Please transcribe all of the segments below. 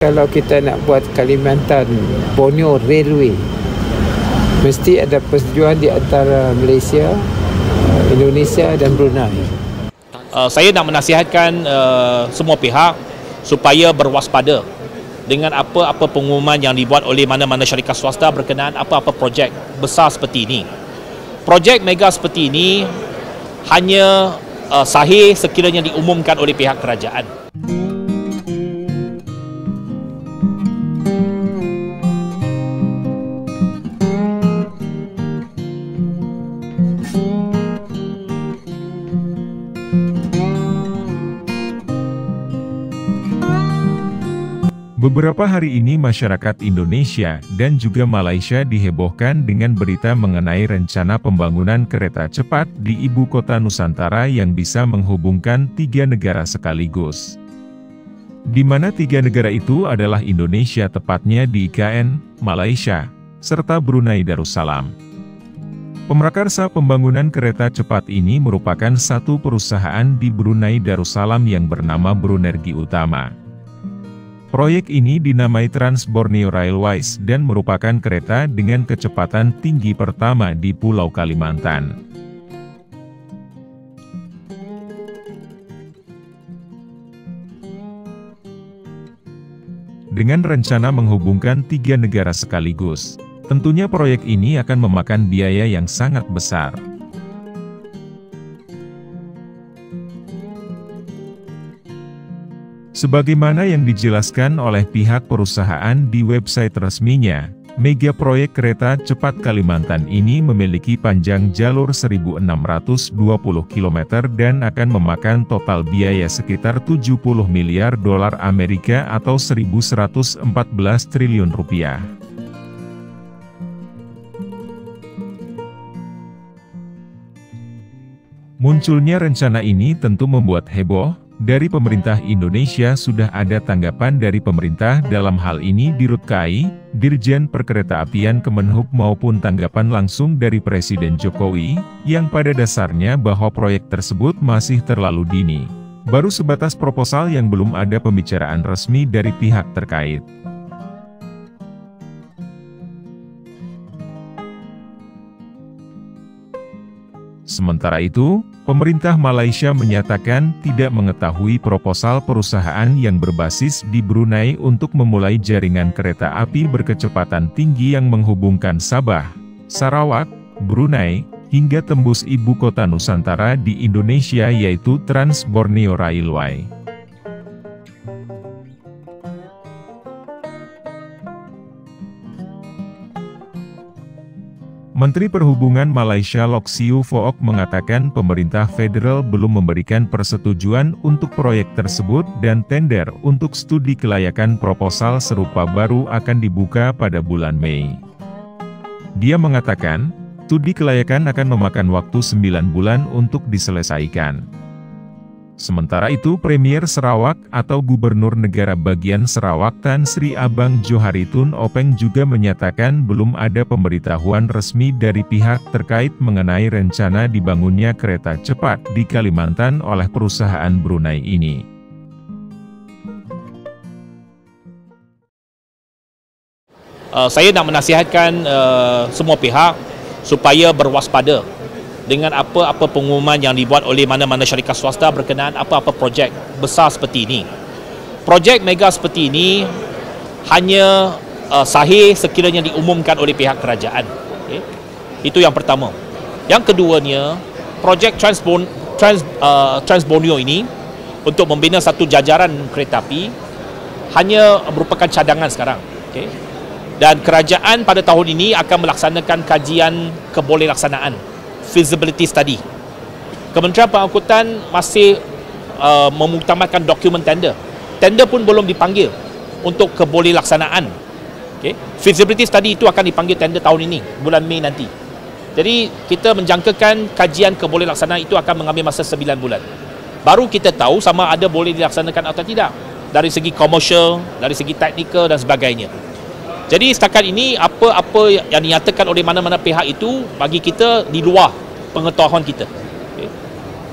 Kalau kita nak buat Kalimantan Borneo Railway, mesti ada persetujuan di antara Malaysia, Indonesia dan Brunei. Saya nak menasihatkan semua pihak supaya berwaspada dengan apa-apa pengumuman yang dibuat oleh mana-mana syarikat swasta berkenaan apa-apa projek besar seperti ini. Projek mega seperti ini hanya sahih sekiranya diumumkan oleh pihak kerajaan. Beberapa hari ini masyarakat Indonesia dan juga Malaysia dihebohkan dengan berita mengenai rencana pembangunan kereta cepat di ibu kota Nusantara yang bisa menghubungkan 3 negara sekaligus. Di mana 3 negara itu adalah Indonesia, tepatnya di IKN, Malaysia, serta Brunei Darussalam. Pemrakarsa pembangunan kereta cepat ini merupakan satu perusahaan di Brunei Darussalam yang bernama Brunergi Utama. Proyek ini dinamai Trans Borneo Railways dan merupakan kereta dengan kecepatan tinggi pertama di Pulau Kalimantan. Dengan rencana menghubungkan 3 negara sekaligus, tentunya proyek ini akan memakan biaya yang sangat besar. Sebagaimana yang dijelaskan oleh pihak perusahaan di website resminya, mega proyek kereta cepat Kalimantan ini memiliki panjang jalur 1.620 km dan akan memakan total biaya sekitar 70 miliar dolar Amerika atau 1.114 triliun rupiah. Munculnya rencana ini tentu membuat heboh. Dari pemerintah Indonesia sudah ada tanggapan dari pemerintah dalam hal ini Dirut KAI, Dirjen Perkeretaapian Kemenhub maupun tanggapan langsung dari Presiden Jokowi, yang pada dasarnya bahwa proyek tersebut masih terlalu dini. Baru sebatas proposal yang belum ada pembicaraan resmi dari pihak terkait. Sementara itu, pemerintah Malaysia menyatakan tidak mengetahui proposal perusahaan yang berbasis di Brunei untuk memulai jaringan kereta api berkecepatan tinggi yang menghubungkan Sabah, Sarawak, Brunei, hingga tembus ibu kota Nusantara di Indonesia yaitu Trans Borneo Railway. Menteri Perhubungan Malaysia Loke Siu Fook mengatakan pemerintah federal belum memberikan persetujuan untuk proyek tersebut dan tender untuk studi kelayakan proposal serupa baru akan dibuka pada bulan Mei. Dia mengatakan, studi kelayakan akan memakan waktu 9 bulan untuk diselesaikan. Sementara itu Premier Sarawak atau Gubernur Negara Bagian Sarawak Tan Sri Abang Joharitun Openg juga menyatakan belum ada pemberitahuan resmi dari pihak terkait mengenai rencana dibangunnya kereta cepat di Kalimantan oleh perusahaan Brunei ini. Saya nak menasihatkan semua pihak supaya berwaspada dengan apa-apa pengumuman yang dibuat oleh mana-mana syarikat swasta berkenaan apa-apa projek besar seperti ini. Projek mega seperti ini hanya sahih sekiranya diumumkan oleh pihak kerajaan. Okay? Itu yang pertama. Yang keduanya, projek Trans Borneo ini untuk membina satu jajaran kereta api hanya merupakan cadangan sekarang. Okay? Dan kerajaan pada tahun ini akan melaksanakan kajian kebolehlaksanaan, feasibility study. Kementerian Pengangkutan masih memutamakan dokumen tender. Tender pun belum dipanggil untuk kebolehlaksanaan. Okay. Feasibility study itu akan dipanggil tender tahun ini, bulan Mei nanti. Jadi kita menjangkakan kajian kebolehlaksanaan itu akan mengambil masa 9 bulan. Baru kita tahu sama ada boleh dilaksanakan atau tidak. Dari segi komersial, dari segi teknikal dan sebagainya. Jadi setakat ini apa-apa yang dinyatakan oleh mana-mana pihak itu bagi kita di luar pengetahuan kita. Okay.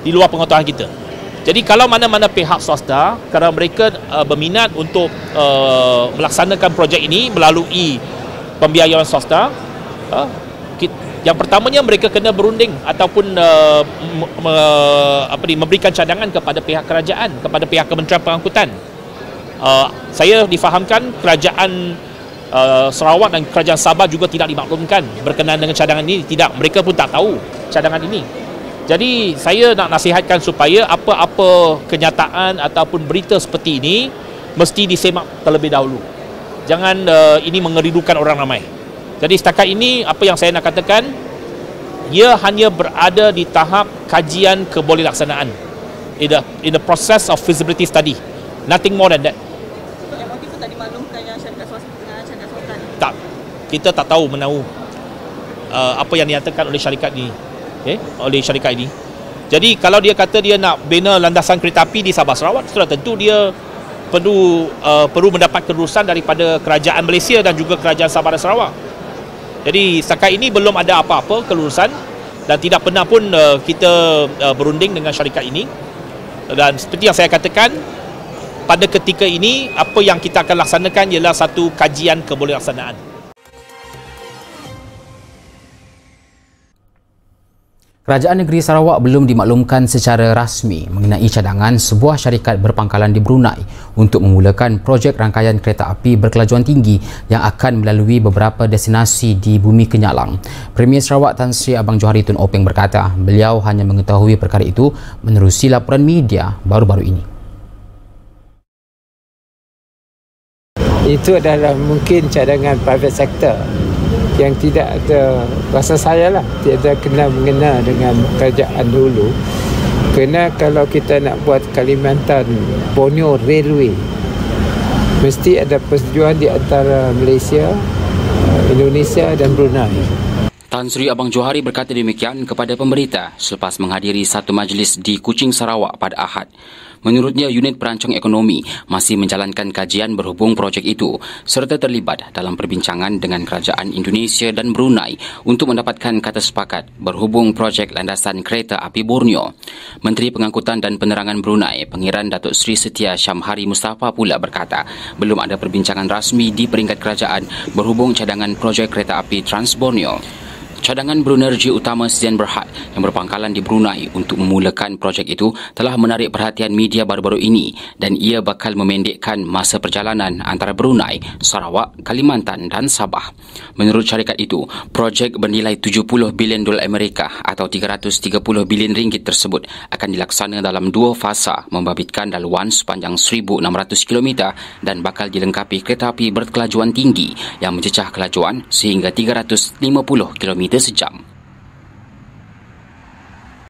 Di luar pengetahuan kita. Jadi kalau mana-mana pihak swasta, kalau mereka berminat untuk melaksanakan projek ini melalui pembiayaan swasta, yang pertamanya mereka kena berunding ataupun memberikan cadangan kepada pihak kerajaan, kepada pihak Kementerian Pengangkutan. Saya difahamkan kerajaan Sarawak dan kerajaan Sabah juga tidak dimaklumkan berkenaan dengan cadangan ini. Tidak, mereka pun tak tahu cadangan ini. Jadi saya nak nasihatkan supaya apa-apa kenyataan ataupun berita seperti ini mesti disemak terlebih dahulu. Jangan ini mengeridukan orang ramai. Jadi setakat ini apa yang saya nak katakan, ia hanya berada di tahap kajian kebolehlaksanaan. In the process of feasibility study. Nothing more than that. MOT itu tak dimaklumkan yang syarikat swasta dengan syarikat swasta? Tak. Kita tak tahu menahu apa yang dinyatakan oleh syarikat ini. Oleh syarikat ini. Jadi kalau dia kata dia nak bina landasan kereta api di Sabah Sarawak, sudah tentu dia perlu mendapat kelulusan daripada kerajaan Malaysia dan juga kerajaan Sabah dan Sarawak. Jadi setakat ini belum ada apa-apa kelulusan dan tidak pernah pun kita berunding dengan syarikat ini. Dan seperti yang saya katakan, pada ketika ini apa yang kita akan laksanakan ialah satu kajian kebolehlaksanaan. Kerajaan Negeri Sarawak belum dimaklumkan secara rasmi mengenai cadangan sebuah syarikat berpangkalan di Brunei untuk memulakan projek rangkaian kereta api berkelajuan tinggi yang akan melalui beberapa destinasi di Bumi Kenyalang. Premier Sarawak Tan Sri Abang Johari Tun Openg berkata beliau hanya mengetahui perkara itu menerusi laporan media baru-baru ini. Itu adalah mungkin cadangan private sector yang tidak ada, rasa saya lah, tidak kena mengena dengan kerajaan dulu. Kerana kalau kita nak buat Kalimantan Borneo Railway, mesti ada persetujuan di antara Malaysia, Indonesia dan Brunei. Tan Sri Abang Johari berkata demikian kepada pemberita selepas menghadiri satu majlis di Kuching, Sarawak pada Ahad. Menurutnya, unit perancang ekonomi masih menjalankan kajian berhubung projek itu serta terlibat dalam perbincangan dengan kerajaan Indonesia dan Brunei untuk mendapatkan kata sepakat berhubung projek landasan kereta api Borneo. Menteri Pengangkutan dan Penerangan Brunei, Pangeran Datuk Seri Setia Syamhari Mustafa pula berkata belum ada perbincangan rasmi di peringkat kerajaan berhubung cadangan projek kereta api Trans Borneo. Cadangan Brunergy Utama Sdn Bhd yang berpangkalan di Brunei untuk memulakan projek itu telah menarik perhatian media baru-baru ini dan ia bakal memendekkan masa perjalanan antara Brunei, Sarawak, Kalimantan dan Sabah. Menurut syarikat itu, projek bernilai 70 bilion dolar Amerika atau 330 bilion ringgit tersebut akan dilaksana dalam dua fasa membabitkan laluan sepanjang 1,600 km dan bakal dilengkapi kereta api berkelajuan tinggi yang mencecah kelajuan sehingga 350 km sejam.